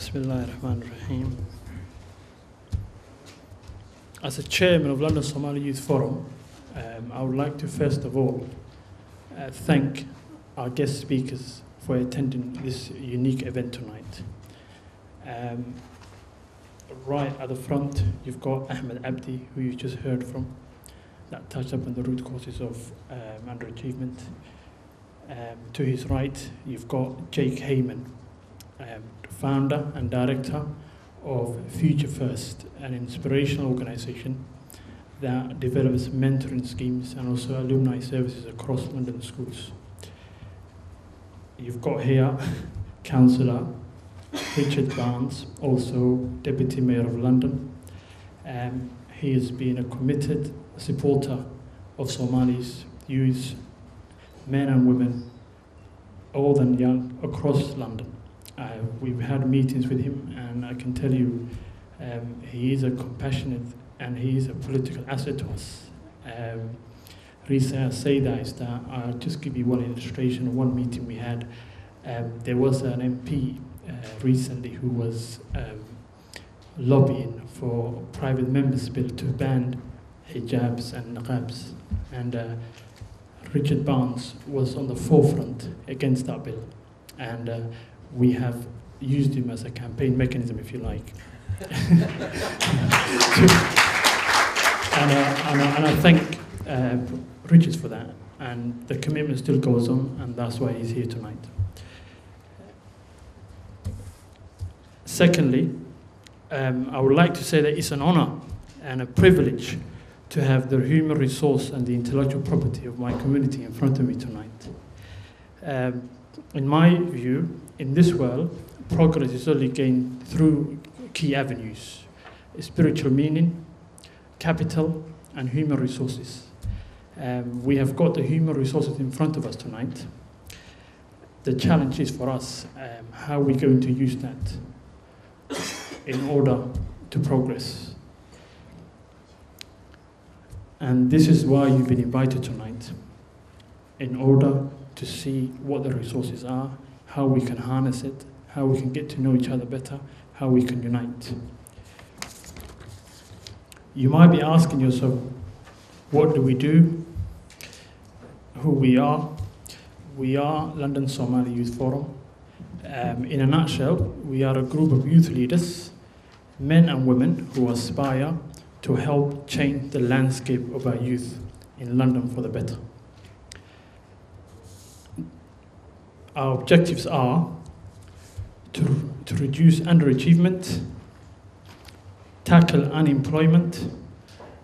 Bismillahirrahmanirrahim. As a chairman of London Somali Youth Forum, I would like to first of all thank our guest speakers for attending this unique event tonight. Right at the front, you've got Ahmed Abdi, who you just heard from, that touched up on the root causes of underachievement. To his right, you've got Jake Heyman, founder and director of Future First, an inspirational organization that develops mentoring schemes and also alumni services across London schools. You've got here Councillor Richard Barnes, also Deputy Mayor of London. He has been a committed supporter of Somalis, youth, men and women, old and young, across London. We've had meetings with him, and I can tell you he is a compassionate and he is a political asset to us. Reason I say that is that I'll just give you one illustration of one meeting we had. There was an MP recently who was lobbying for private members' bill to ban hijabs and niqabs, and Richard Barnes was on the forefront against that bill, and we have used him as a campaign mechanism, if you like. And I thank Richard for that, and the commitment still goes on, and that's why he's here tonight. Secondly, I would like to say that it's an honor and a privilege to have the human resource and the intellectual property of my community in front of me tonight. In my view, in this world, progress is only gained through key avenues: spiritual meaning, capital, and human resources. We have got the human resources in front of us tonight. The challenge is for us, how are we going to use that in order to progress? And this is why you've been invited tonight, in order to see what the resources are, how we can harness it, how we can get to know each other better, how we can unite. You might be asking yourself, what do we do? Who we are? We are London Somali Youth Forum. In a nutshell, we are a group of youth leaders, men and women who aspire to help change the landscape of our youth in London for the better. Our objectives are to reduce underachievement, tackle unemployment,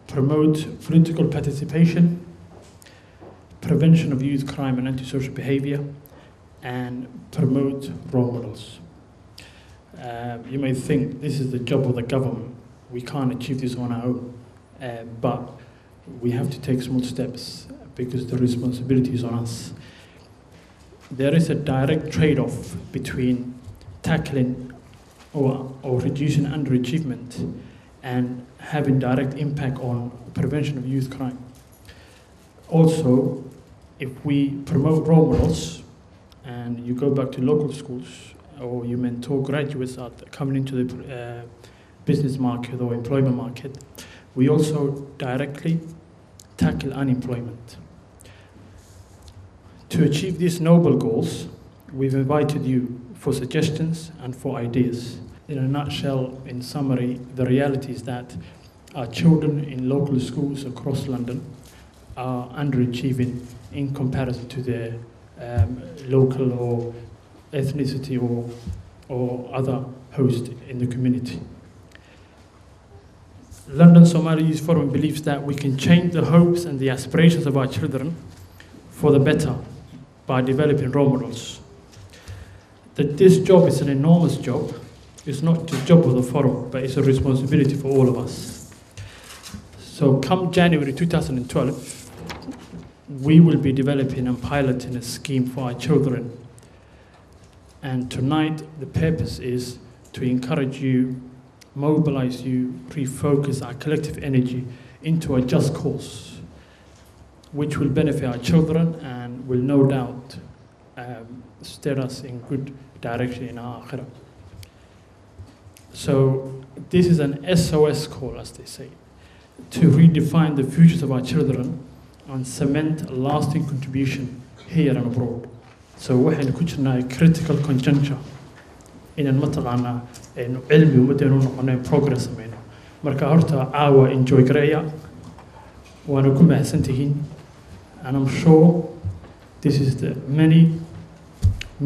promote political participation, prevention of youth crime and antisocial behavior, and promote role models. You may think this is the job of the government. We can't achieve this on our own, but we have to take small steps because the responsibility is on us. There is a direct trade-off between tackling or reducing underachievement and having direct impact on prevention of youth crime. Also, if we promote role models and you go back to local schools or you mentor graduates that coming into the business market or employment market, we also directly tackle unemployment. To achieve these noble goals, we've invited you for suggestions and for ideas. In a nutshell, in summary, the reality is that our children in local schools across London are underachieving in comparison to their local or ethnicity or other host in the community. London Somali Youth Forum believes that we can change the hopes and the aspirations of our children for the better by developing role models. That this job is an enormous job. It's not just a job of the forum, but it's a responsibility for all of us. So come January 2012, we will be developing and piloting a scheme for our children. And tonight, the purpose is to encourage you, mobilize you, refocus our collective energy into a just cause, which will benefit our children and will no doubt steer us in good direction in our akhirah. So this is an SOS call, as they say, to redefine the futures of our children and cement a lasting contribution here and abroad. So waxaynu ku jirnaa critical conjuncture inaan mataqaanaa cilmi ummaddeenu noqono progress samayno. Marka horta caawa enjoy gareeya waana ku mahadsantihiin, and I'm sure this is the many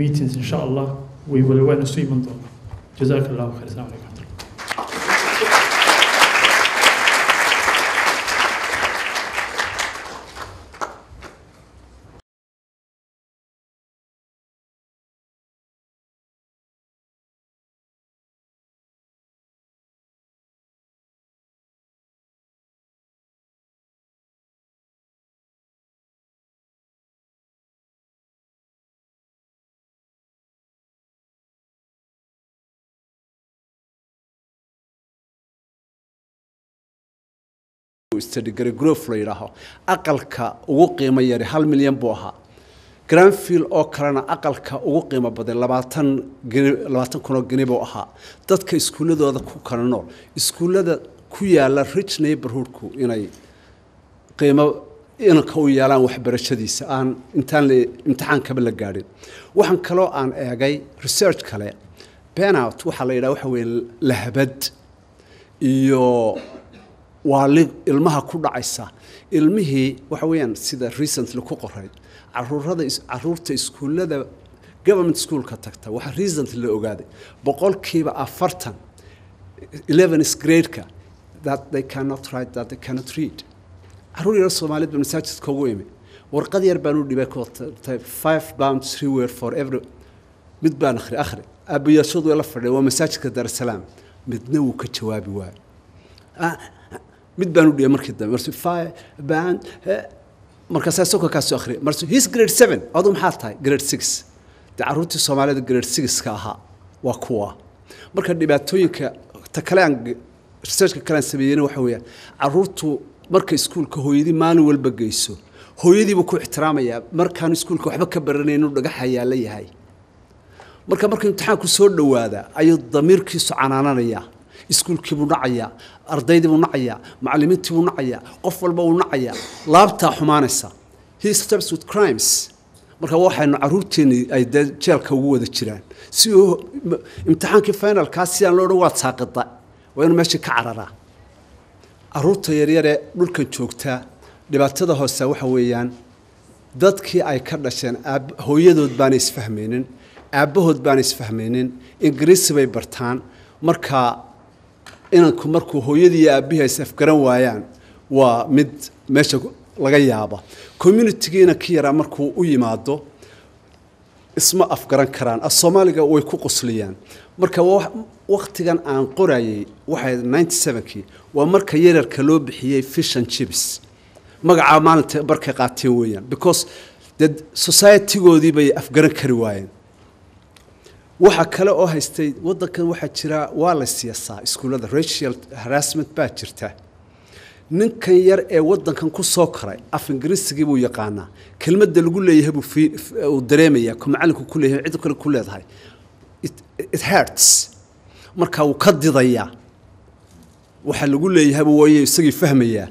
meetings inshallah we will wayna soo iman doonaa. Jazakallahu khair. Assalamu alaikum. استدقر جروف ليراها أقل كا وقيمة يري 1 مليون بوها جرانفيل أو كرنا أقل كا وقيمة بدل 20 كنا جنيه بوها تذكر إسكول هذا كو كرنا إسكول هذا كويا على rich neighborhood كو يعني قيمة إن كويا على وحبر الشديس عن إنتان امتحان قبل الجارين وحن كلو عن جاي research كله بين out وحلينا وحوي لهبد يو وعلى المها كل عيسى المهي وحويان سيدا recently كقرهاي عرورة إسكول هذا government school كتكتا وح recently أوجادي بقول كيف أفرتن 11th grade كا that they cannot write that they cannot read عرورة الصومالية بالمساجد كويمي ورقد يربانو اللي بيكوت type 5 pounds 3 word for every متبان آخر أبي يشود ولا فرد ومساجد كدار السلام متنو كجوابي واي متبانو دي مركز مرسو 5 باند مركز سوكا كاسو اخري مرسو هيس جريد 7 اضم حالتاي جريد 6 تعروتي الصوماليد جريد 6 كاها وكوا marka dhibaatooyinka takalaan researchka kala sameeyeen waxa weeyaan caruurtu marka iskuulka hooyadii maalin walba geyso hooyadiiba ku ixtiraamaya markaan iskuulka waxba ka baranayno dhagaxaya la yahay marka imtixaanku soo dhawaada ayuu damiirkiisu canaananaya iskuulkii buu nacaya ardaydii buu nacaya macallimiintii buu nacaya qof walba uu nacaya laabta xumaanaysa he stops with crimes marka waxaynu caruurteeni ay jeelka ugu wada jiraan si imtixaankii final kaas si aan loo dhawaad saaqada waa inuu meesha ka cararaa caruurta yaryar ee dhulkan joogta dhibaatada hoose waxa weeyaan dadkii ay ka dhasheen hooyadood baan isfahmaynin aabahood baan isfahmaynin ingiriisi bay bartaan marka inanku markuu hooyadii iyo aabihii ay afgaran waayaan waa mid meesha laga yaabo community-giina ka yaraa markuu u yimaado isma afgaran karaan Soomaaliga way ku qosliyaan marka waqtigan aan qorayay waxay 97kii waa marka yararka loo bixiyay fish and chips magaca maalinta barka qaateen weeyaan because the society-goodii bay afgaran kari waayeen waxa kale oo haystay wadankan waxa jira waa la siyaasaa iskuulada racial harassment baa jirta ninkan yar ee wadankan ku soo karay af ingiriisiga buu yaqaana kelmadda lagu leeyahay buu dareemaya ku macalinku ku leeyahay cid kale ku leedahay it hurts marka uu ka didaya waxa lagu leeyahay way isagii fahmaya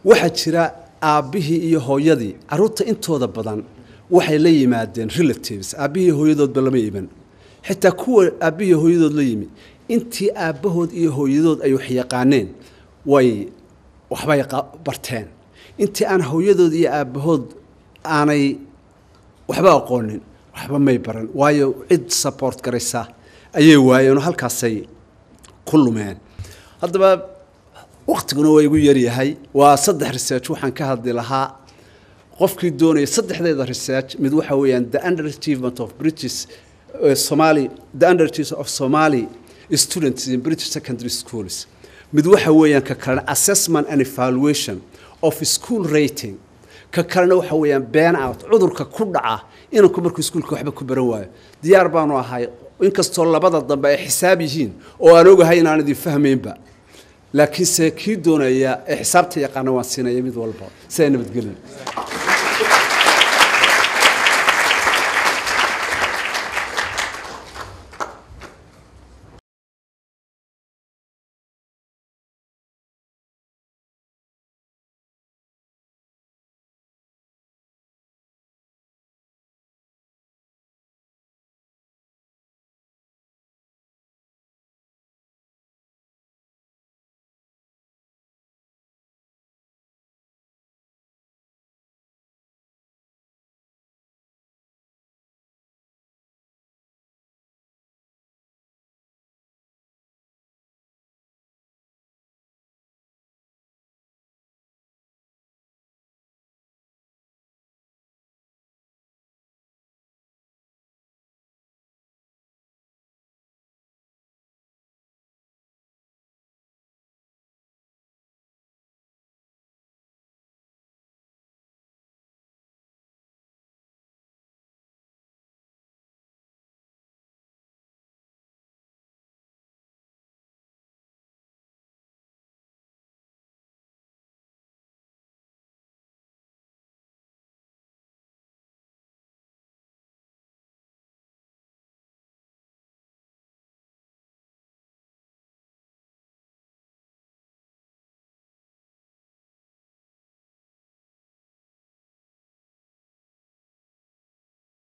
waxa jira aabihii iyo hooyadii caruurta intooda badan waxay la yimaadeen relatives aabihii hooyadood lama iiban xitaa kuwa aabihii hooyadood la yimi intii aabahood iyo hooyadood ay wax yaqaaneen way waxbay barteen intii aan hooyadood iyo aabahood aanay waxba aqoonin waxba may baran waayo cid support garaysa ayay waayeen halkaasay ku lumeen haddaba waqtiguna way igu yar yahay waa 3 research waxaan ka hadli lahaa qofkii doonay saddexdeeda research mid waxa weeyaan the underachievement of British Somali the underachievement of Somali students in British secondary schools mid waxa weeyaan ka kala assessment and evaluation of school rating ka kalena waxa weeyaan ban out cudurka ku dhaca inuu markuu iskuulka waxba ku baran waayo diyaar baan u ahay inkastoo labada dambe ay xisaab yihiin oo aan ogahay inaan idin fahmeynba laakiin se kii doonaya xisaabta yaqaan waan siinaya mid walba si ay nabadgelyo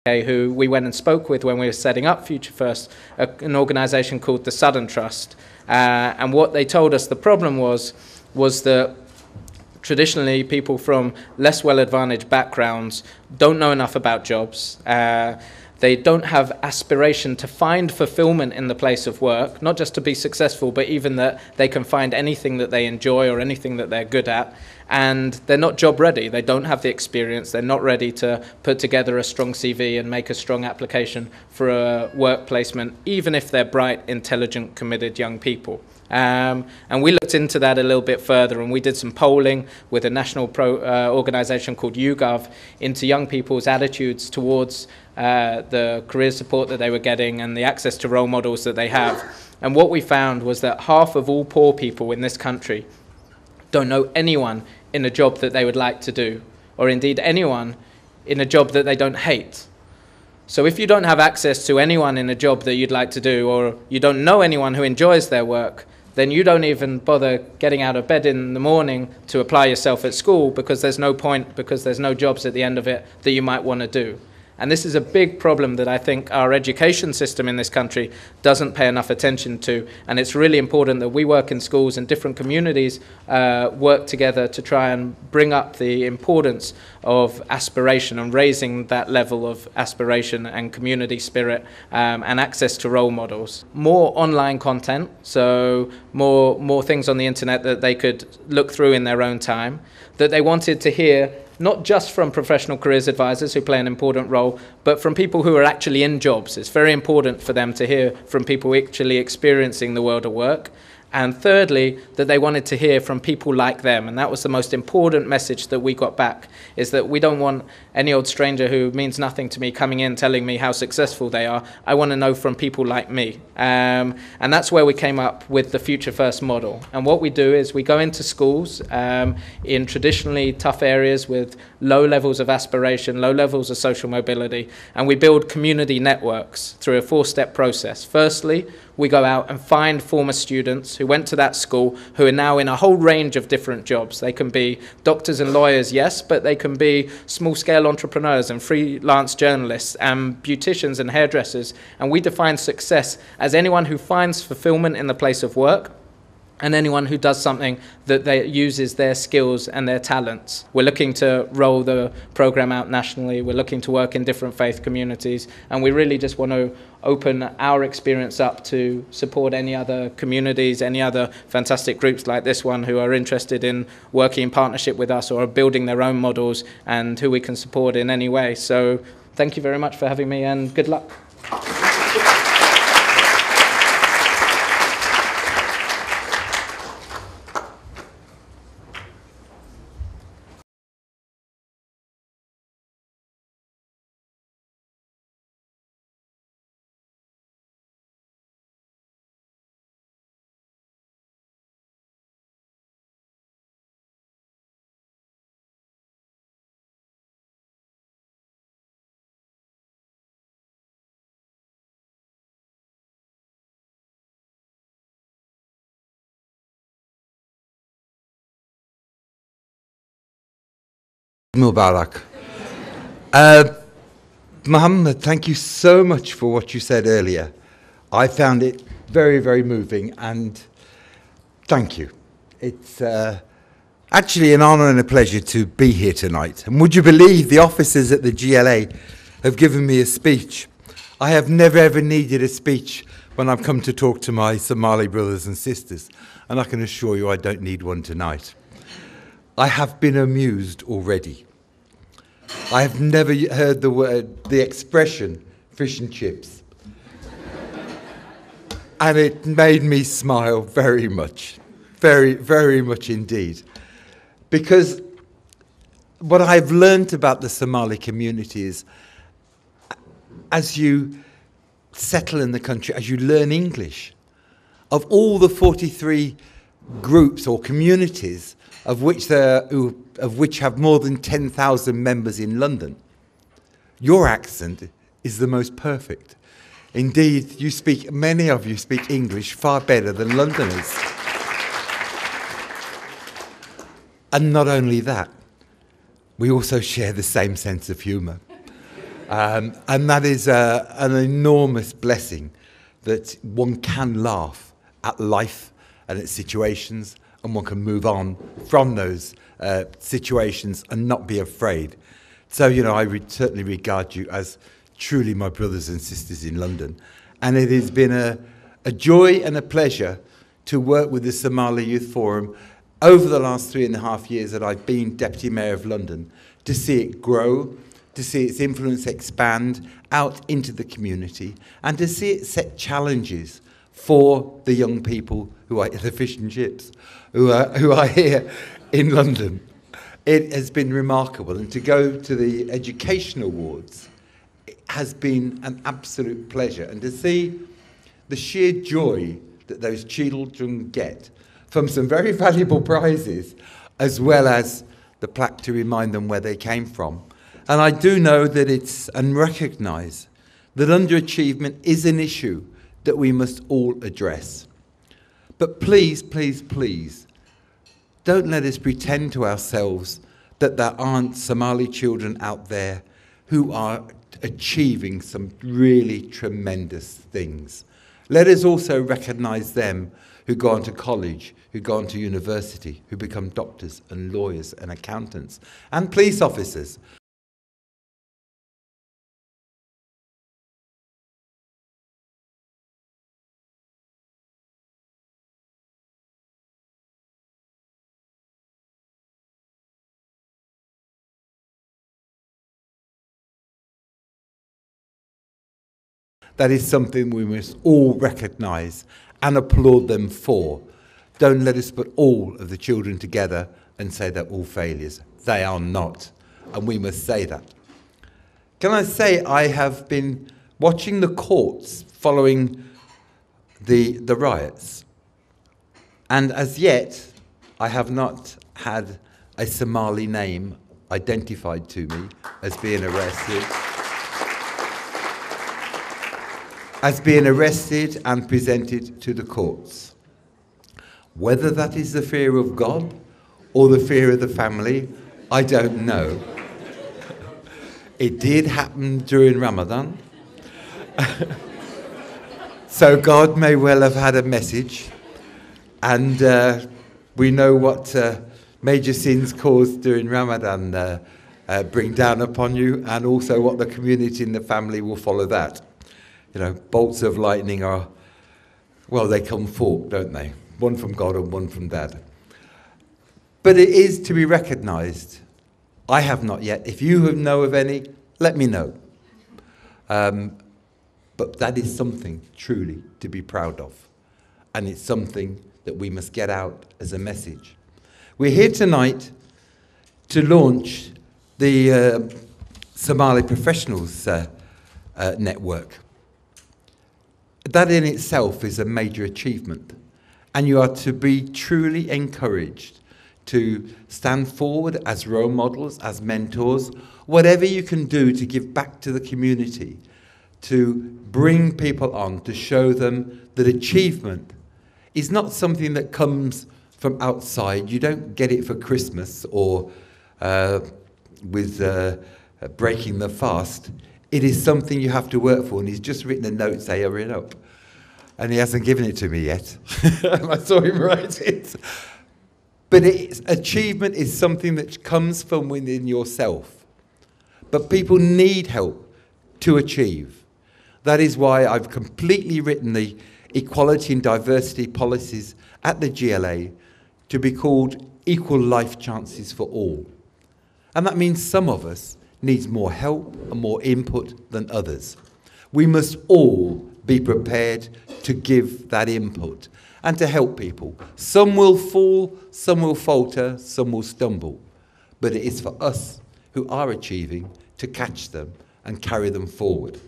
who we went and spoke with when we were setting up Future First, an organisation called the Southern Trust. And what they told us the problem was that traditionally people from less well-advantaged backgrounds don't know enough about jobs. They don't have aspiration to find fulfillment in the place of work, not just to be successful, but even that they can find anything that they enjoy or anything that they're good at. And they're not job ready. They don't have the experience. They're not ready to put together a strong CV and make a strong application for a work placement, even if they're bright, intelligent, committed young people. And we looked into that a little bit further, and we did some polling with a national organisation called YouGov into young people's attitudes towards the career support that they were getting and the access to role models that they have. And what we found was that half of all poor people in this country don't know anyone in a job that they would like to do, or indeed anyone in a job that they don't hate. So if you don't have access to anyone in a job that you'd like to do, or you don't know anyone who enjoys their work, then you don't even bother getting out of bed in the morning to apply yourself at school, because there's no point, because there's no jobs at the end of it that you might want to do. And this is a big problem that I think our education system in this country doesn't pay enough attention to. And it's really important that we work in schools and different communities work together to try and bring up the importance of aspiration and raising that level of aspiration and community spirit and access to role models. More online content, so more things on the internet that they could look through in their own time, that they wanted to hear not just from professional careers advisors who play an important role, but from people who are actually in jobs. It's very important for them to hear from people actually experiencing the world of work. And thirdly, that they wanted to hear from people like them. And that was the most important message that we got back, is that we don't want any old stranger who means nothing to me coming in telling me how successful they are. I want to know from people like me. And that's where we came up with the Future First model. And what we do is we go into schools in traditionally tough areas with low levels of aspiration, low levels of social mobility, and we build community networks through a four-step process. Firstly, we go out and find former students who went to that school who are now in a whole range of different jobs. They can be doctors and lawyers, yes, but they can be small-scale entrepreneurs and freelance journalists and beauticians and hairdressers. And we define success as anyone who finds fulfillment in the place of work, and anyone who does something that they uses their skills and their talents. We're looking to roll the program out nationally. We're looking to work in different faith communities, and we really just want to open our experience up to support any other communities, any other fantastic groups like this one who are interested in working in partnership with us or are building their own models, and who we can support in any way. So thank you very much for having me, and good luck. Mubarak. Muhammad, thank you so much for what you said earlier. I found it very, very moving, and thank you. It's actually an honour and a pleasure to be here tonight. And would you believe the officers at the GLA have given me a speech? I have never ever needed a speech when I've come to talk to my Somali brothers and sisters, and I can assure you I don't need one tonight. I have been amused already. I have never heard the expression fish and chips. And it made me smile very much, very, very much indeed. Because what I've learned about the Somali community is, as you settle in the country, as you learn English, of all the 43 groups or communities of which have more than 10,000 members in London, your accent is the most perfect. Indeed, many of you speak English far better than Londoners. And not only that, we also share the same sense of humour. And that is an enormous blessing, that one can laugh at life and its situations, and one can move on from those situations and not be afraid. So, you know, I certainly regard you as truly my brothers and sisters in London. And it has been a joy and a pleasure to work with the Somali Youth Forum over the last 3.5 years that I've been Deputy Mayor of London, to see it grow, to see its influence expand out into the community, and to see it set challenges for the young people who are the fish and chips, who are here in London. It has been remarkable, and to go to the Education Awards has been an absolute pleasure, and to see the sheer joy that those children get from some very valuable prizes, as well as the plaque to remind them where they came from. And I do know that it's, and recognise that underachievement is an issue that we must all address. But please, please, please, don't let us pretend to ourselves that there aren't Somali children out there who are achieving some really tremendous things. Let us also recognise them who go on to college, who go on to university, who become doctors and lawyers and accountants and police officers. That is something we must all recognise and applaud them for. Don't let us put all of the children together and say they're all failures. They are not, and we must say that. Can I say I have been watching the courts following the riots, and as yet I have not had a Somali name identified to me as being arrested. And presented to the courts. Whether that is the fear of God or the fear of the family, I don't know. It did happen during Ramadan. So God may well have had a message, and we know what major sins caused during Ramadan bring down upon you, and also what the community and the family will follow that. You know, bolts of lightning are, well, they come forked, don't they? One from God and one from Dad. But it is to be recognised. I have not yet. If you know of any, let me know. But that is something truly to be proud of. And it's something that we must get out as a message. We're here tonight to launch the Somali Professionals Network. That in itself is a major achievement, and you are to be truly encouraged to stand forward as role models, as mentors, whatever you can do to give back to the community, to bring people on, to show them that achievement is not something that comes from outside. You don't get it for Christmas or with breaking the fast. It is something you have to work for, and he's just written a note saying, hurry it up. And he hasn't given it to me yet. I saw him write it. But achievement is something that comes from within yourself. But people need help to achieve. That is why I've completely written the equality and diversity policies at the GLA to be called Equal Life Chances for All. And that means some of us needs more help and more input than others. We must all be prepared to give that input and to help people. Some will fall, some will falter, some will stumble. But it is for us who are achieving to catch them and carry them forward.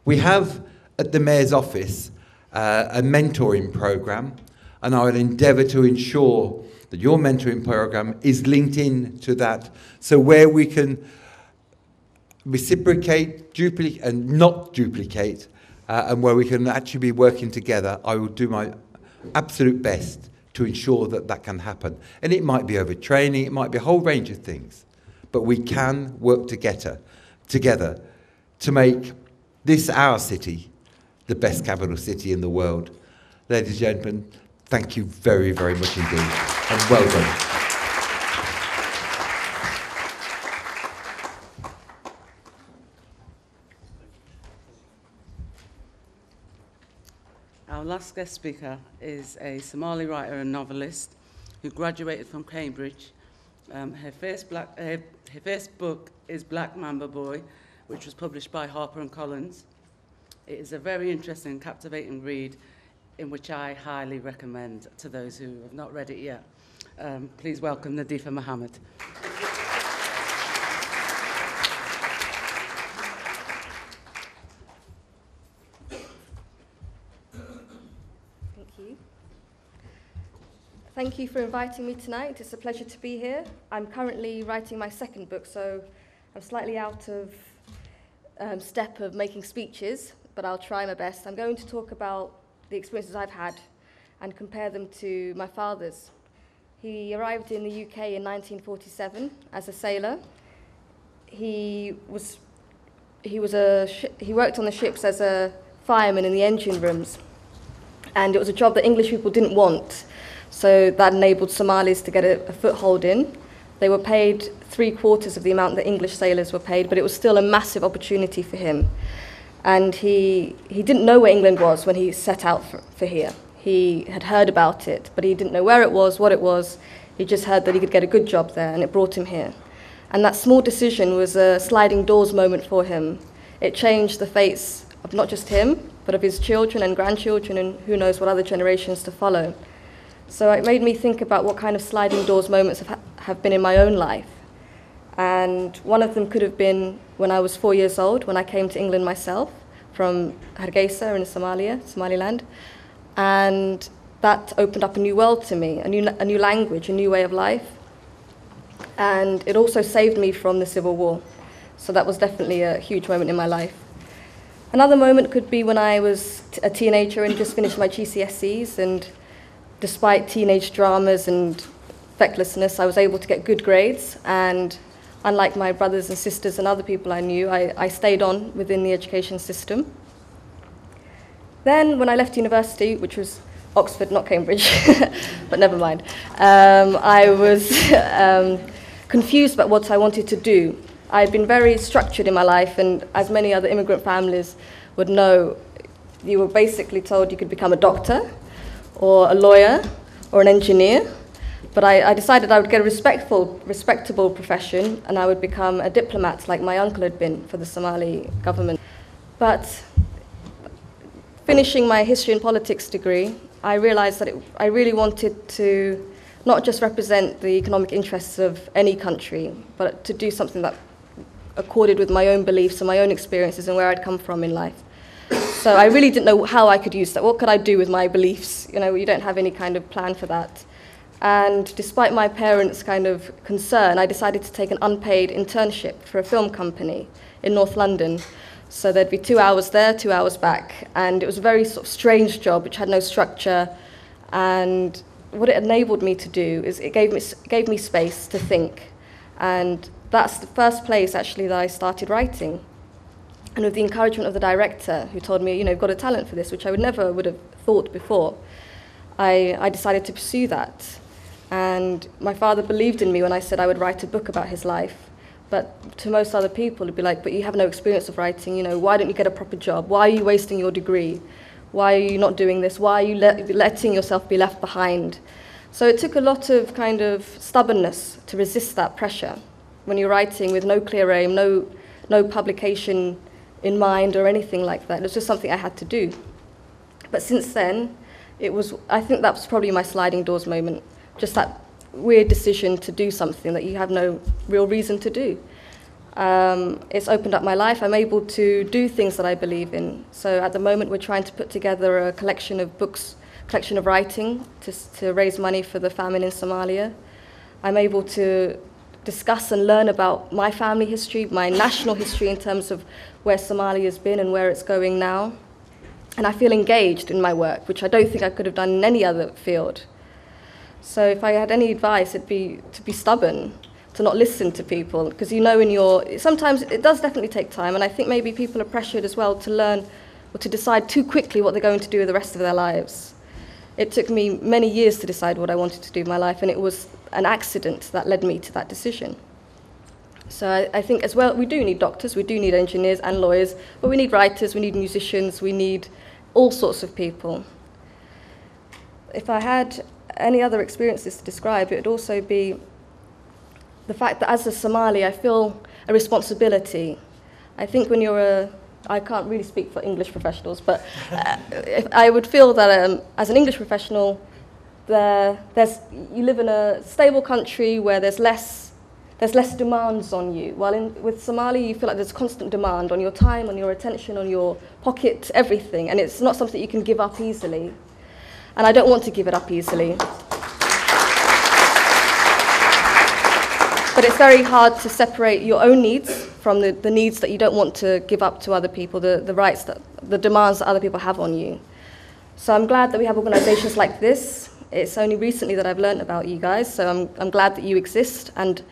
We have at the Mayor's office a mentoring programme, and I will endeavour to ensure that your mentoring programme is linked in to that, so where we can reciprocate, duplicate, and not duplicate, and where we can actually be working together, I will do my absolute best to ensure that that can happen. And it might be over training, it might be a whole range of things, but we can work together to make this, our city, the best capital city in the world. Ladies and gentlemen, thank you very, very much indeed, and well done. Our last guest speaker is a Somali writer and novelist who graduated from Cambridge. Her first book is Black Mamba Boy, which was published by HarperCollins. It is a very interesting and captivating read, in which I highly recommend to those who have not read it yet. Please welcome Nadifa Mohammed. Thank you for inviting me tonight. It's a pleasure to be here. I'm currently writing my second book, so I'm slightly out of step of making speeches, but I'll try my best. I'm going to talk about the experiences I've had and compare them to my father's. He arrived in the UK in 1947 as a sailor. He worked on the ships as a fireman in the engine rooms, and it was a job that English people didn't want. So that enabled Somalis to get a foothold in. They were paid 3/4 of the amount that English sailors were paid, but it was still a massive opportunity for him. And he didn't know where England was when he set out for here. He had heard about it, but he didn't know where it was, what it was. He just heard that he could get a good job there, and it brought him here. And that small decision was a sliding doors moment for him. It changed the fates of not just him, but of his children and grandchildren, and who knows what other generations to follow. So it made me think about what kind of sliding doors moments have been in my own life. And one of them could have been when I was 4 years old, when I came to England myself from Hargeisa in Somaliland. And that opened up a new world to me, a new language, a new way of life. And it also saved me from the Civil War. So that was definitely a huge moment in my life. Another moment could be when I was a teenager and just finished my GCSEs, and despite teenage dramas and fecklessness, I was able to get good grades, and unlike my brothers and sisters and other people I knew, I stayed on within the education system. Then when I left university, which was Oxford, not Cambridge, but never mind, I was confused about what I wanted to do. I had been very structured in my life, and as many other immigrant families would know, you were basically told you could become a doctor, or a lawyer, or an engineer. But I decided I would get a respectable profession, and I would become a diplomat like my uncle had been for the Somali government. But finishing my history and politics degree, I realized that I really wanted to not just represent the economic interests of any country, but to do something that accorded with my own beliefs and my own experiences and where I'd come from in life. So I really didn't know how I could use that. What could I do with my beliefs? You know, you don't have any kind of plan for that. And despite my parents' kind of concern, I decided to take an unpaid internship for a film company in North London. So there'd be 2 hours there, 2 hours back. And it was a very sort of strange job, which had no structure. And what it enabled me to do is it gave me space to think. And that's the first place, actually, that I started writing. And with the encouragement of the director, who told me, you know, you've got a talent for this, which I would have thought before, I decided to pursue that. And my father believed in me when I said I would write a book about his life. But to most other people, it'd be like, but you have no experience of writing, you know, why don't you get a proper job? Why are you wasting your degree? Why are you not doing this? Why are you letting yourself be left behind? So it took a lot of kind of stubbornness to resist that pressure when you're writing with no clear aim, no publication in mind or anything like that. It was just something I had to do. But since then, I think that was probably my sliding doors moment, just that weird decision to do something that you have no real reason to do. It's opened up my life. I'm able to do things that I believe in. So at the moment, we're trying to put together a collection of books, collection of writing to raise money for the famine in Somalia. I'm able to discuss and learn about my family history, my national history in terms of where Somalia has been and where it's going now. And I feel engaged in my work, which I don't think I could have done in any other field. So if I had any advice, it'd be to be stubborn, to not listen to people, because you know sometimes it does definitely take time, and I think maybe people are pressured as well to learn or to decide too quickly what they're going to do with the rest of their lives. It took me many years to decide what I wanted to do with my life, and it was an accident that led me to that decision. So I think as well, we do need doctors, we do need engineers and lawyers, but we need writers, we need musicians, we need all sorts of people. If I had any other experiences to describe, it would also be the fact that as a Somali, I feel a responsibility. I think when I can't really speak for English professionals, but I would feel that as an English professional, you live in a stable country where there's less demands on you. While with Somali, you feel like there's constant demand on your time, on your attention, on your pocket, everything, and it's not something you can give up easily. And I don't want to give it up easily. But it's very hard to separate your own needs from the needs that you don't want to give up to other people, the rights, the demands that other people have on you. So I'm glad that we have organisations like this. It's only recently that I've learned about you guys, so I'm glad that you exist. And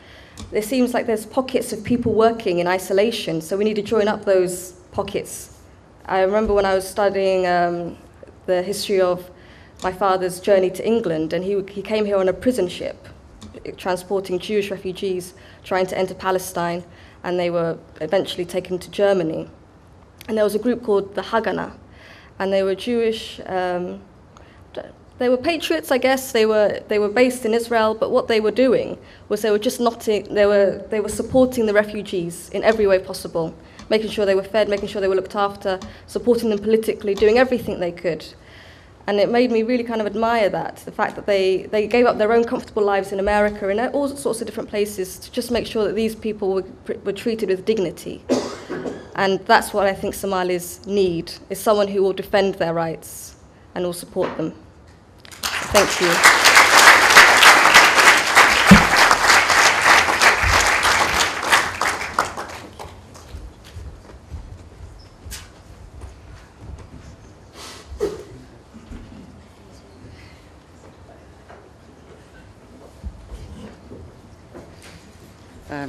it seems like there's pockets of people working in isolation, so we need to join up those pockets. I remember when I was studying the history of my father's journey to England, and he came here on a prison ship, transporting Jewish refugees trying to enter Palestine, and they were eventually taken to Germany. And there was a group called the Haganah, and they were Jewish. They were patriots, I guess. They were based in Israel, but what they were doing was they were supporting the refugees in every way possible, making sure they were fed, making sure they were looked after, supporting them politically, doing everything they could. And it made me really kind of admire that, the fact that they gave up their own comfortable lives in America and all sorts of different places to just make sure that these people were treated with dignity. And that's what I think Somalis need, is someone who will defend their rights and will support them. Thank you.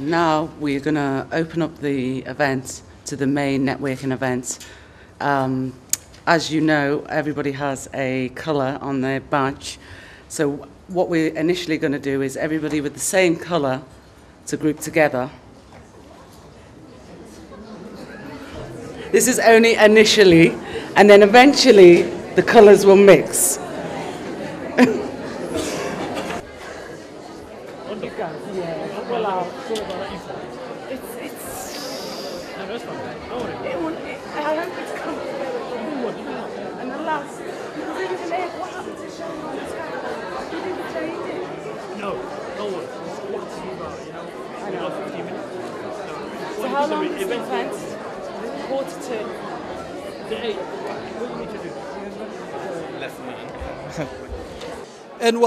Now we're going to open up the event to the main networking event. As you know, everybody has a colour on their badge. So what we're initially going to do is everybody with the same colour to group together. This is only initially, and then eventually the colours will mix.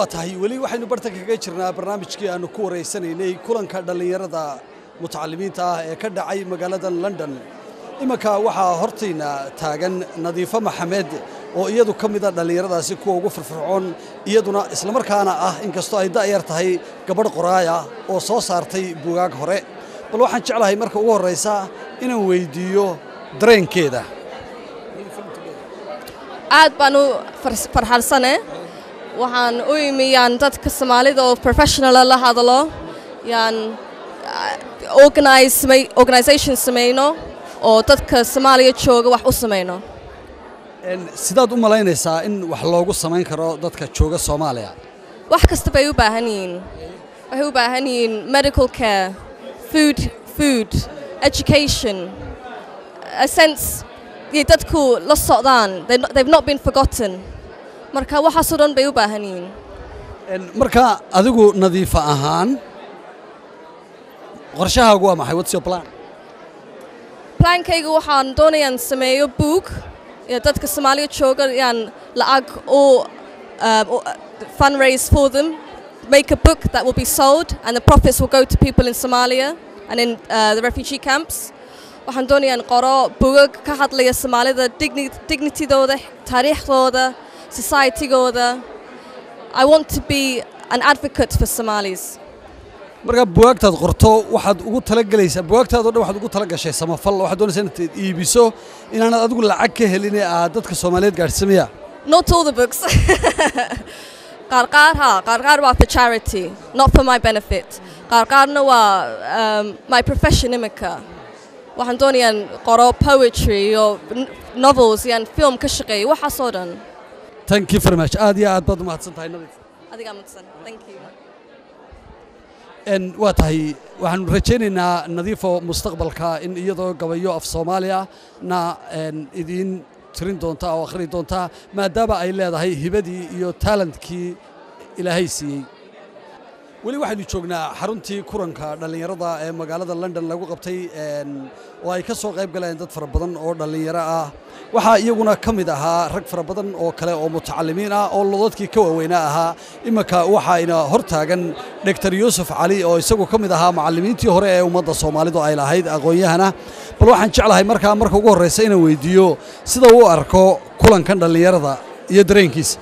waa tahay weli waxaynu bartan kaga jirnaa barnaamijkii aanu ku wareysanaynay kulanka dhalinyarada mutacalimiinta ah ee ka dhacay magaalada London. Imanka waxaa hortayna taagan Nadiifa Maxamed oo iyadu ka mid ah dhalinyaradaasi kuwa ugu firfircoon, iyaduna isla markaana ah inkastoo ay da'yar tahay gabadh qoraaya oo soo saartay buugaag hore. Bal waxaan jeclahay marka ugu horeysa inaan weydiiyo dareenkeeda. aad baan u farxalsanahay. waxaan u imiyaan dadka Soomaalida oo professional la hadlo, yaan organization sameeyno oo dadka Soomaaliya jooga wax u sameeyno. sidaad u malaynaysaa in wax loogu sameyn karo dadka jooga Soomaaliya? wax kasta bay u baahan yihiin. waxay u baahan yihiin medical care, food, education, a sense dadku la socdaan, they've not been forgotten. marka waxa soo dhan bay u baahan yihiin. marka adigu Nadiifa ahaan qorshahaagu waa maxay? What's your plan? Plankaygu waxaan doonayaa sameeyo book ee dadka Soomaaliya jooga yaan lacag oo fundraise for them, make a book that will be sold and the profits will go to people in Somalia and in the refugee camps. waxaan doonayaa qoro book ka hadlaya Soomaalida, dignitydooda, taariikhdooda, society-gooda. I want to be an advocate for Somalis. marka buugtaad qorto waxaad ugu tala galaysaa buugtaad oo dhan waxaad ugu tala gashay samafal waxaad doonaysaa inaad iibiso inaanad adigu lacag ka helin ee aad dadka Soomaaliyeed gaarsiisamaya. Not all the books. Qarqar waa for charity, not for my benefit. Qarqarna waa my profession imika. Waxaan doonayaan qoro poetry or novels and film ka shaqeeyo waxa soo dhan. Thank you very much. Aad iyo aad baad u mahadsantahay Nadiif. Adiga mahadsan. Thank you. waa tahay waxaan rajaynaynaa Nadiifo mustaqbalka in iyadoo gabayo af Soomaaliya na idin tirin doonta oo akhri doonta maadaama ay leedahay hibadii iyo talentkii Ilaahay siiyay. weli waxaynu joognaa xaruntii kulanka dhalinyarada ee magaalada London lagu qabtay oo ay ka soo qayb galeen dad fara badan oo dhalinyaro ah waxa iyaguna kamid ahaa rag fara badan oo kale oo mutacallimiin ah oo lodadkii ka waaweynaa ahaa imaka waxa ina hortaagan Dr. Yusuf Ali oo isagu kamid ahaa macallimiintii hore ee ummadda Soomaalidu ay lahayd aqoon-yahana bal waxaan jeclahay marka ugu horeysa inaan weydiiyo sida uu arko kulankan dhalinyarada iyo dareenkiisa.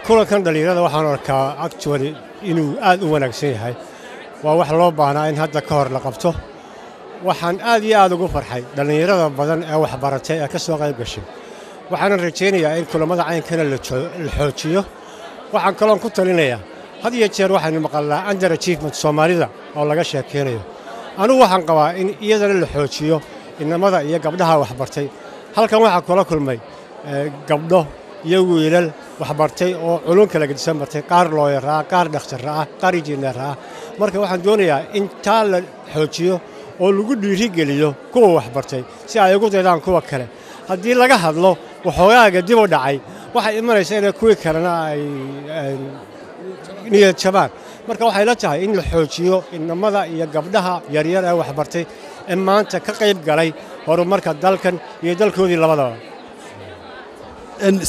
kulankan dhalinyarada waxaan arkaa actually inuu aad u wanaagsan yahay waa wax loo baahnaa in hadda ka hor la qabto waxaan aad iyo aad ugu farxay dhalinyarada badan ee wax baratay ee ka soo qayb gashay waxaan rajaynayaa in kulamada caynkana la xoojiyo waxaan kaloon ku talinayaa had iyo jeer waxaan maqalnaa under achievement Soomaalida oo laga sheekeynayo anigu waxaan qabaa in iyadana la xoojiyo inamada iyo gabdhaha wax bartay halkan waxa kala kulmay gabdho iyo wiilal wax bartay oo culum kala gedisan bartay qaar lawyer ah qaar dhakhtar ah qaar engineer ah marka waxaan doonayaa in taa la xoojiyo oo lagu dhiirigeliyo kuwa wax bartay si ay ugu daydaan kuwa kale haddii laga hadlo waxoogaa dib u dhacay waxa imanaysa in kuwii kalena ay niyad jabaan marka waxay la tahay in la xoojiyo inamada iyo gabdhaha yaryar ee wax bartay ee maanta ka qayb galay horumarka dalkan iyo dalkoodii labadaba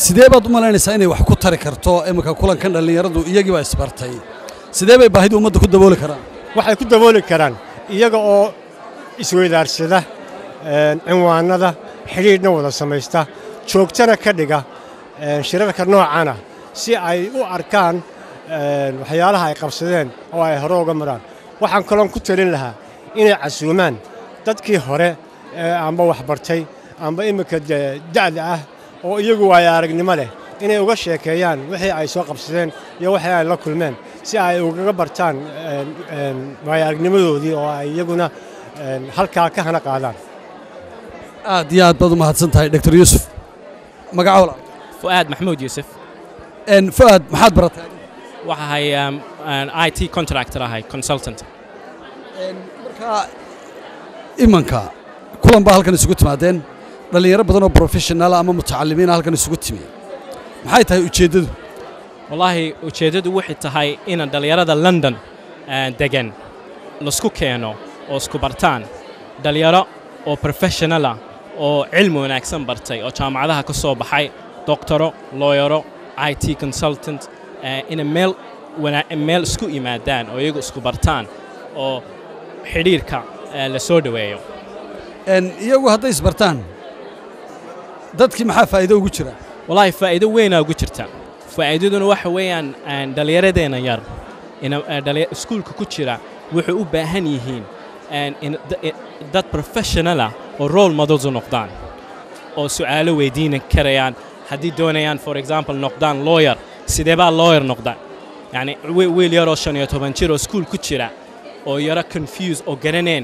sidee baad u malaynaysaa inay wax ku tari karto imika kulankan dhalinyaradu iyagii baa isbartay sidee bay baahida ummadda ku dabooli karaan waxay ku dabooli karaan iyaga oo isweydaarsada cinwaanada xiriirna wada samaysta joogtana ka dhiga shirarka noocana si ay u arkaan waxyaalaha ay qabsadeen oo ay hore uga maraan waxaan kaloon ku talin lahaa inay casuumaan dadkii hore amba wax bartay amba imika da'da ah oo iyagu way aragnimo leh inay uga sheekeeyaan wixii ay soo qabsadeen iyo wixii ay la kulmeen si ay uga bartaan way aragnimadoodii oo ay iyaguna halkaa ka hana qaadaan aad iyo aad baad u mahadsantahay Dr. Yusuf magacawla Fuad Mahmoud Yusuf Fuad maxaad baratay waxa hay IT contractor ahay consultant marka imanka kulan baa halkan isugu timaadeen dhalinyaro badan oo professional ama mutacallimiin halkan isugu timi maxay tahay ujeedadu wallahi ujeedadu waxay tahay in dhalinyarada London degan la isku keeno oo isku bartaan dhalinyaro oo professional ah oo cilmi wanaagsan bartay oo jaamacadaha ka soo baxay doctoro lawyero IT consultant in meel isku imaadaan oo iyagu isku bartaan oo xiriirka la soo dhaweeyo iyagu hadday isbartaan dadkii maxaa faa'iido ugu jira wallahi faa'iido weyn ugu jirta faa'iidaduna waxa weeyaan dhalinyaradeena yar in iskuulka ku jira wuxuu u baahan yihiin dad professional ah oo role models u noqdaan oo su'aalo weydiin karayaan haddii doonayaan for example noqdaan lawyer sidee baa lawyer noqdaan yani wiil yar oo 15 jir oo iskuul ku jira oo yara confused oo garaneen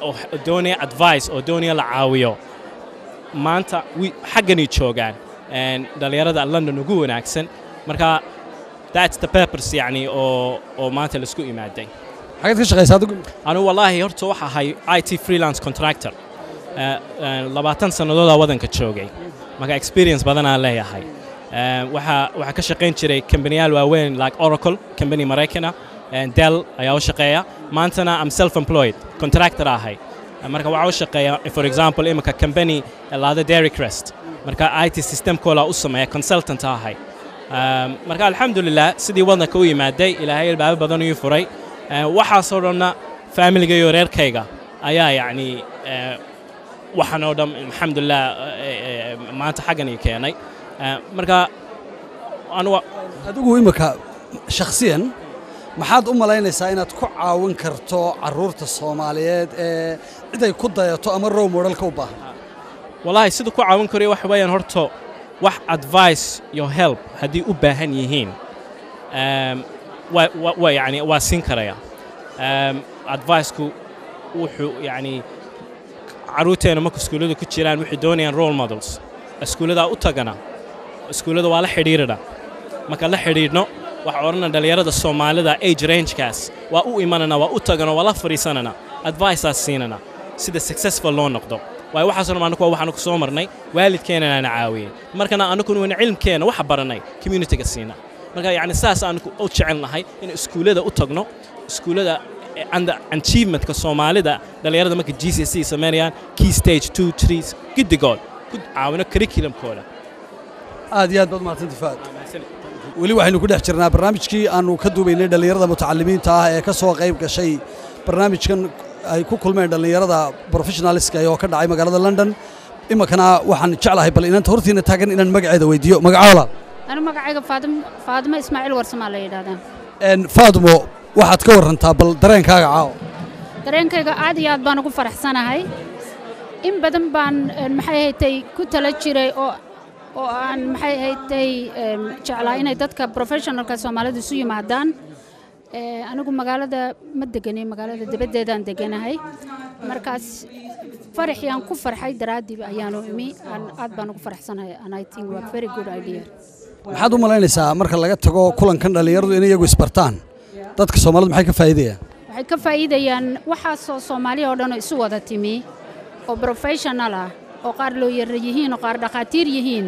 oo doonaya advice oo doonaya la caawiyo maanta xaggani joogaan dhalinyarada London ugu wanaagsan marka that's the purpose yani oo maanta la isku imaaday xageed ka shaqeysaa adigu anu wallahi horta waxa ahay IT freelance contractor 20 sanadood wadanka joogay marka experience badan aan leeyahay waxa ka shaqeyn jiray companyal waaweyn like Oracle company Mareykanka Dell ayaa u shaqeeya maantana I'm self employed contractor ahay marka waxa u shaqeeya for example imaka company laada Dairy Crest marka IT system koola u sameeya consultant ahay marka alxamdulillah sidii wadanka u yimaaday ilaahay albaab badan u furay waxa soo dhanna family iyo reerkayga ayaa yani waxaan oo dhan alxamdulillah maanta xagan ii keenay marka adigu imaka shakhsiyan maxaad u malaynaysaa inaad ku caawin karto carruurta Soomaaliyeed ee cid ay ku dayato ama role model ka u baahan wallahi sidoo ku caawin karo wax weeyaan horto wax advice iyo help hadii u baahan yihiin يعني واسين كريا advice ku wuxuu yani caruurteena marka iskuulada ku jiraan wixii doonayaan role models iskuulada u tagana iskuulada waa la xiriirada marka la xiriirno wax orana dhalinyarada Soomaalida age range kaas waa u imanana waa u tagana waa la fariisanana advice siinana sida successful loo noqdo way waxaasna waxaan ku soo marnay waalidkeena aan caawiyay markana anagu cilmkeena wax baranay community ga siina marka yani saas aan u jecelnahay in iskuulada u tagno iskuulada and achievement ka Soomaalida dhalinyarada marka GCSE sameeyaan key stage 2 3 gidigood ku caawino curriculum kooda aad iyo aad baad mahadsantahay Faad wali waxaynu ku dhex jirnaa barnaamijkii aanu ka duubaynay dhalinyarada mutacallimiinta ah ee ka soo qayb gashay barnaamijkan ay ku kulmeen dhalinyarada professionalska oo ka dhacay magaalada London imakana waxaan jeclahay bal inaan hortiina taagan inaan magaceeda weydiiyo magacooda أنا مقعد فاطمة إسماعيل ورسمالي هذا. فاطمة واحد كورنتا بل درين كاغا عاو. درين كاغا عادي ياد بانو كفرح سنة هاي. إن بدن بان محيهتي كتلاتشري أو أن محيهتي شعلاين يدتك بروفيشنال كسومالي دسوي معدان. أنا قم مقالة مدقني مقالة دبدة دان دقنا هاي. مركز فرح يان كفر حي درادي بأيانو إمي أن عاد بانو كفرح سنة هاي. And I think we're very good idea. maxaad u malaynaysaa marka laga tago kulankan dhalinyaradu inay iyagu isbartaan dadka Soomaalidu maxay ka faa'iideyaan waxay ka faa'iideyaan waxa Soomaali oo dhan isu wada timi oo professional ah oo qaar loo yihiin oo qaar dhaqaatiir yihiin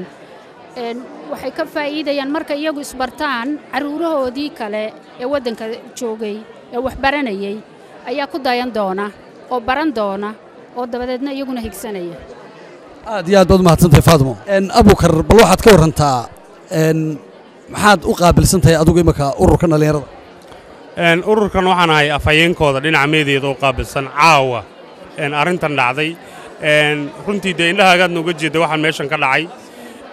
waxay ka faa'iideyaan marka iyagu isbartaan caruurahoodii kale ee wadanka joogay ee wax baranayay ayaa ku dayan doona oo baran doona oo dabadeedna iyaguna higsanaya aad iyo aad baad mahadsantahay Faatimo Abukar bal waxaad ka warantaa maxaad u qaabilsantahay adigu imaka ururkan dhalinyarada ururkan waxaan ahay afayeenkooda dhinaca meedeeda oo qaabilsan caawa arintan dhacday runtii de indhahaagadna uga jeeday waxaan meeshan ka dhacay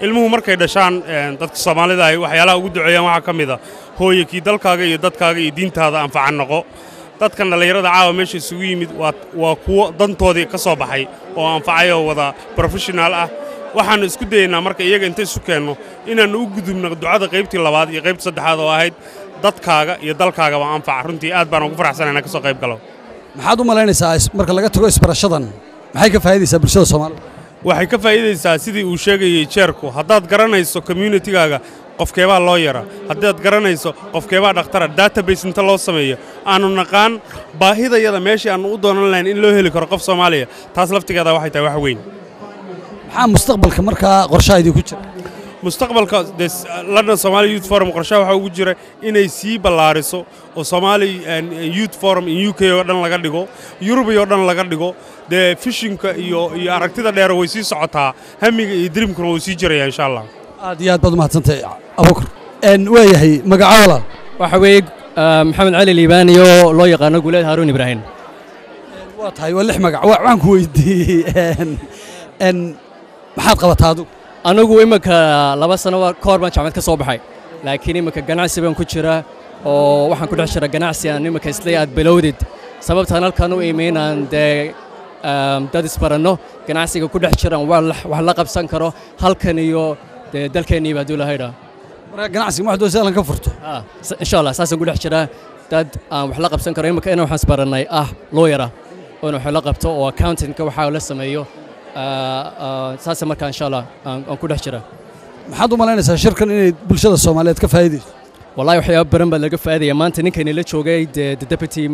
ilmuhu markay dhashaan dadka Soomaalida ay waxyaalaha ugu duceeyaan waxa kamida hooyakii dalkaaga iyo dadkaaga iyo diintaada anfacan noqo dadkan dhalinyarada caawa meesha isugu yimid waa kuwa dantoodii ka soo baxay oo anfacay oo wada professional ah waxaan isku daynaa marka iyaga inta isu keenno inaan u gudubno ducada qaybtii labaad iyo qaybtii saddexaad oo ahayd dadkaaga iyo dalkaaga waa anfac runtii aad baan ugu faraxsanahay ka soo qayb galo maxaad u malaynaysaa marka laga tago isbarashadan maxay ka faa'iideysaa bulshada Soomaaliyeed waxay ka faa'iideysaa sidii uu sheegayay jeerku haddaad garanayso community-gaaga qofkeebaa loo yara haddaad garanayso qofkeebaa dhaqtara database inta loo sameeyo aanu naqaan baahidayada meeshii aanu u doonan lahayn in loo heli karo qof Soomaaliya taas laftigeeda waxay tahay wax weyn maxaa mustaqbalka markaa qorshaha ku jira mustaqbalka London Somali Youth Forum qorshaha waxa ugu jira inay sii ballaariso oo Somali Youth Forum in UK oo dhan laga dhigo Europe oo dhan laga dhigo de fishingka iyo aragtida dheer way sii socotaa hamiga iyo dreamkuna way sii jirayaan insha Allah aad iyo aad baad mahadsantahay Abukar waayahay magacooda waxa weeye Maxamed Cali Liibaan iyo loo yaqaan Guuleed Haruun Ibrahim waa tahay waa lix magac waxaan ku weydiiyay maxaad qabataa adigu anigu imika 2 sano ka hor baan jaamacad ka soo baxay laakiin imika ganacsi baan ku jira oo waxaan ku dhex jiraa ganacsi aan imika isla aad bilowdid sababtaan halkan u iimeynaan de dad isbaranno ganacsiga ku dhex jiraan wax la qabsan karo halkan iyo dalkeenii baa duulahayda marka ganacsiga wax doosay lan ka furto insha Allah saasan ku dhex jiraa dad aan wax la qabsan karo imika inaan waxaan isbarannay lawyer oo wax la qabto oo accountant ka waxa la sameeyo saasa marka insha Allah aan ku dhex jira maxaad u malaynaysaa shirkan inay bulshada Soomaaliyeed ka faa'iideyso wallahi waxyaabo badan baa laga faa'iideeyay maanta ninkan la joogay the deputy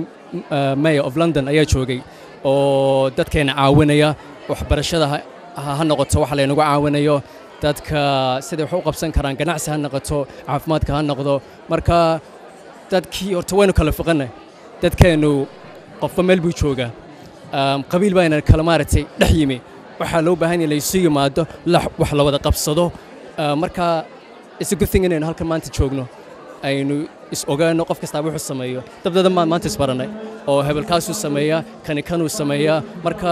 mayor of London ayaa joogay oo dadkeena caawinaya waxbarashada ha noqoto wax la inagu caawinayo dadka sida wax u qabsan karaan ganacsi ha noqoto caafimaadka ha noqdo marka dadkii horta waynu kala foqanay dadkeenu qofba meel buu joogaa qabiil bayna kala maartay dhex yimi waxa loo baahan yahay isu yimaado wax la wada qabsado marka is a good thing inaynu halkan maanta joogno aynu is ogaano qof kasta wuxuu sameeyo dabdada maanta isbaranay oo hebelkaasu sameeya kanuu sameeya marka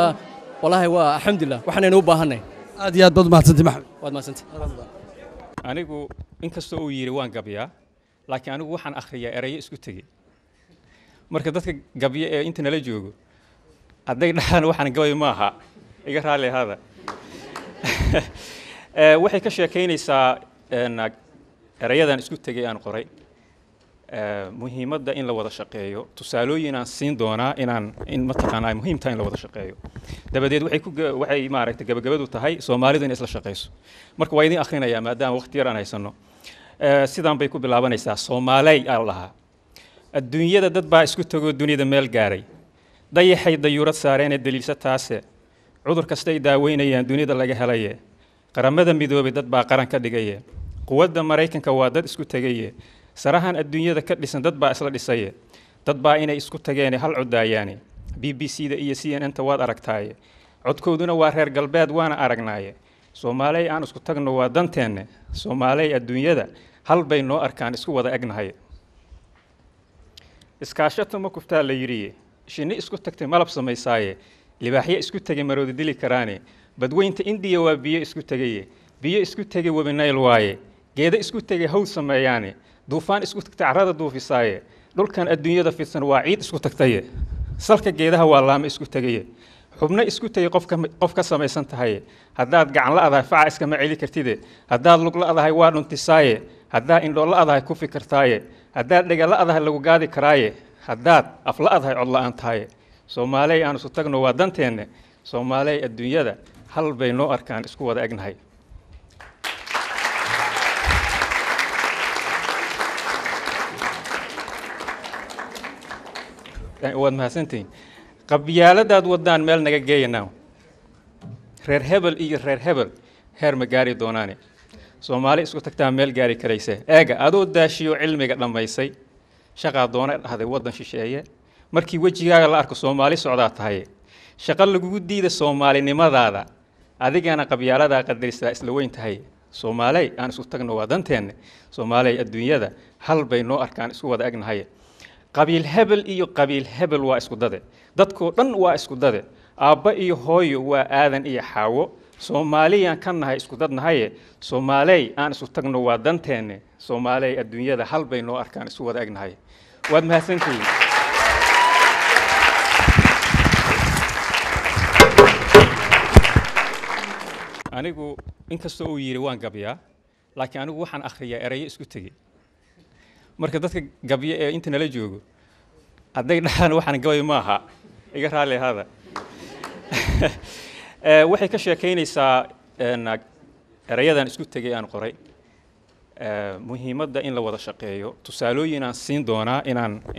wallahi waa alxamdulillah waxaanaynu u baahanay aad iyo aad baad mahadsantahay Maxamed waad mahadsantahay anigu inkastoo uu yiri waan gabiyaa laakiin anigu waxaan akhriyaa erayo isku tagay marka dadka gabyo ee inta nala joogo hadday dhahaan waxaan gabay maaha iga raali hada waxay ka sheekaynaysaa erayadan isku tegay aan qoray muhiimadda in la wada shaqeeyo tusaalooyin aan siin doonaa in mataqaanaa muhiim tahay in la wada shaqeeyo dabadeed waxay maaragtay gabagabadu tahay Soomaalidu in isla shaqeyso marka waa idin akhrinayaa maadaama waqti yar aan haysano sidaan bay ku bilaabanaysaa Soomaalay allaha adduunyada dad baa isku tago dunida meel gaaray dayaxay dayuurad saareen ee daliilsa taase cudur kasta ay daaweynayaan dunida laga helaye qaramada midoobay dad baa qaran ka dhigaye quwadda Mareykanka waa dad isku tagaye sarahan adduunyada ka dhisan dad baa isla dhisaye dad baa inay isku tageen hal codaayaani BBC-da iyo CNN-ta waad aragtaaye codkooduna waa reer galbeed waana aragnaaye Soomaalay aan isku tagno waa danteenne Soomaalay adduunyada hal bay noo arkaan isku wada egnahay iskaashato ma kuftaa la yiri shinni isku tagtay malab samaysaaye libaaxyo isku tagay maroodi dili karaane badweynta Indiya waa biyo isku tagaye biyo isku tagay webi Nile waaye geeda isku tagay hawl sameeyaane duufaan isku tagtay carrada duufisaaye dhulkan adduunyada fidsan waa ciid isku tagtaye salka geedaha waa laamo isku tagaye xubno isku tagay qof ka samaysan tahay haddaad gacan la adahay faca iska ma celi kartide haddaad lug la adahay waa dhuntisaaye haddaad indho la adahay ku fikirtaaye haddaad dhega la adahay lagu gaadi karaaye haddaad af la adahay cod la'aan tahay Soomaalay aan isu tagno waa danteenne Soomaalay adduunyada hal bay noo arkaan isku wada egnahay waad mahadsantiin qabyaaladaad wadaan meel naga geeyanaa reer hebel iyo reer hebel heer ma gaari doonaane Soomaali isku tagtaa meel gaari karaysa eega adoo daashiyo cilmiga dhamaysay shaqa doona dhahday wadan shisheeye markii wajigaaga la arko Soomaali socdaa tahay shaqa lagu diiday Soomaalinimadaada adigana qabyaalada qadarisa isla weyn tahay Soomaalay aan isku tagno waa danteenne Soomaalay adduunyada hal bay noo arkaan isku wada egnahay qabiil hebel waa isku dade dadkoo dhan waa isku dade aabba iyo hooyo waa aadan iyo xaawo Soomaaliyan kan nahay isku dadnahay Soomaalay aan isku tagno waa danteenne Soomaalay adduunyada hal bay noo arkaan isku wada egnahay waad mahadsantihiin anigu inkastoo uu yiri waan gabyaa laakiin anigu waxaan akhriyaa erayo isku tegay marka dadka gabyo ee inta nala joogo hadday dhahaan waxaan gabay maaha iga raali hada waxay ka sheekaynaysaa erayadan isku tegay aan qoray muhiimadda in la wada shaqeeyo tusaalooyin aan siin doonaa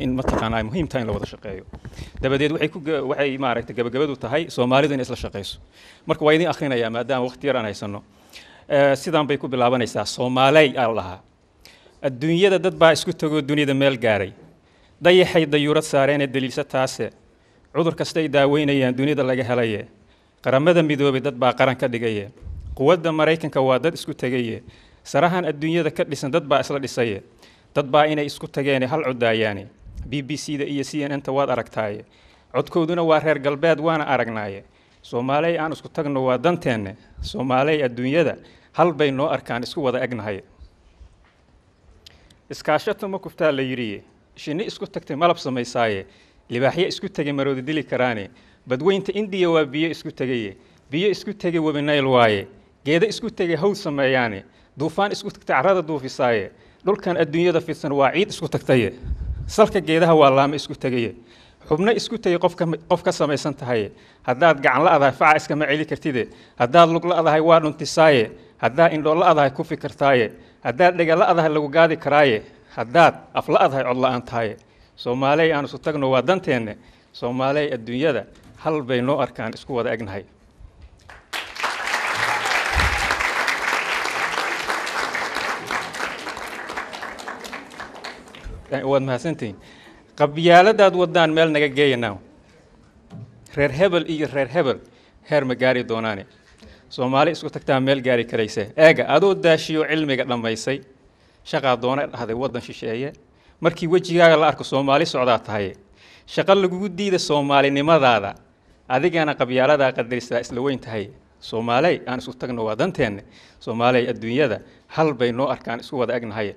in mataqaanaa muhiim tahay in la wada shaqeeyo dabadeed waxay maaragtay gabagabadu tahay Soomaalidu in isla shaqeyso marka waa idin akhrinayaa maadaama waqti yar aan haysano sidaan bay ku bilaabanaysaa Soomaalay allaha adduunyada dad baa isku tago dunida meel gaaray dayaxay dayuurad saareen ee daliilsa taase cudur kasta ay daaweynayaan dunida laga helaye qaramada midoobay dad baa qaran ka dhigaye quwadda Mareykanka waa dad isku tagaye sarahan adduunyada ka dhisan dad baa isla dhisaye dad baa inay isku tageen hal codaayaani BBC-da iyo CNN-ta waad aragtaaye codkooduna waa reer galbeed waana aragnaaye Soomaalay aan isku tagno waa danteenne Soomaalay adduunyada hal bay noo arkaan isku wada egnahay iskaashato ma kuftaa la yiri shinni isku tagtay malab samaysaaye libaaxyo isku tagay maroodi dili karaane badweynta Indiya waa biyo isku tagaye biyo isku tagay webi Nile waaye geeda isku tagay hawl sameeyaane duufaan isku tagtay carrada duufisaaye dhulkan adduunyada fidsan waa ciid isku tagtaye salka geedaha waa laamo isku tagaye xubno isku tagay qof ka samaysan tahay haddaad gacan la adahay faca iska ma celi kartide haddaad lug la adahay waa dhuntisaaye haddaad indho la adahay ku fikirtaaye haddaad dhega la adahay lagu gaadi karaaye haddaad af la adahay cod la'aan tahay Soomaalay aan isu tagno waa danteenne Soomaalay adduunyada hal bay noo arkaan isku wada egnahay waad mahadsantihiin qabyaaladaad wadaan meel naga geeyanaa reer hebel iyo reer hebel heer ma gaari doonaane Soomaali isku tagtaa meel gaari karaysa eega adoo daashiyo cilmiga dhamaysay shaqa doona dhahday wadan shisheeye markii wajigaaga la arko Soomaali socdaa tahay shaqa lagu diiday Soomaalinimadaada adigana qabyaalada qadarisa isla weyn tahay Soomaalay aan isku tagno waa danteenne Soomaalay adduunyada hal bay noo arkaan isku wada egnahay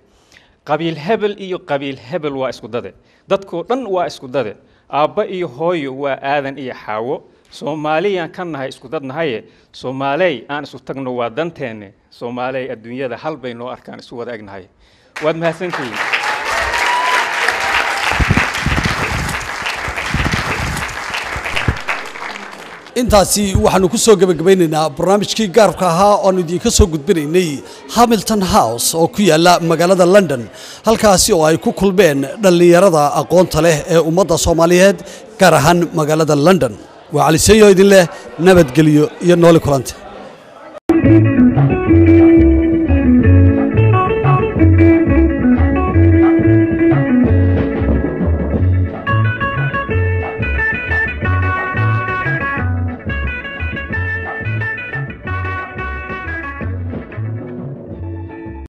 qabiil hebel iyo qabiil hebel waa isku dade dadkoo dhan waa isku dade aabba iyo hooyo waa aadan iyo xaawo Soomaaliyaan kan nahay isku dad nahay Soomaaley aan isu tagno waa danteenne Soomaaley adduunyada hal bay noo arkaan isu wada egnahay waad mahadsantihiin intaasi waxaanu ku soo gabagabaynaynaa barnaamijkii gaarka ahaa oo idinka soo gudbinaynay Hamilton House oo ku yaala magaalada London halkaasi oo ay ku kulmeen dhalinyarada aqoonta leh ee ummadda Soomaaliyeed gaar ahaan magaalada London waa cali sayo idin leh nabadgeliyo iyo nooli kulante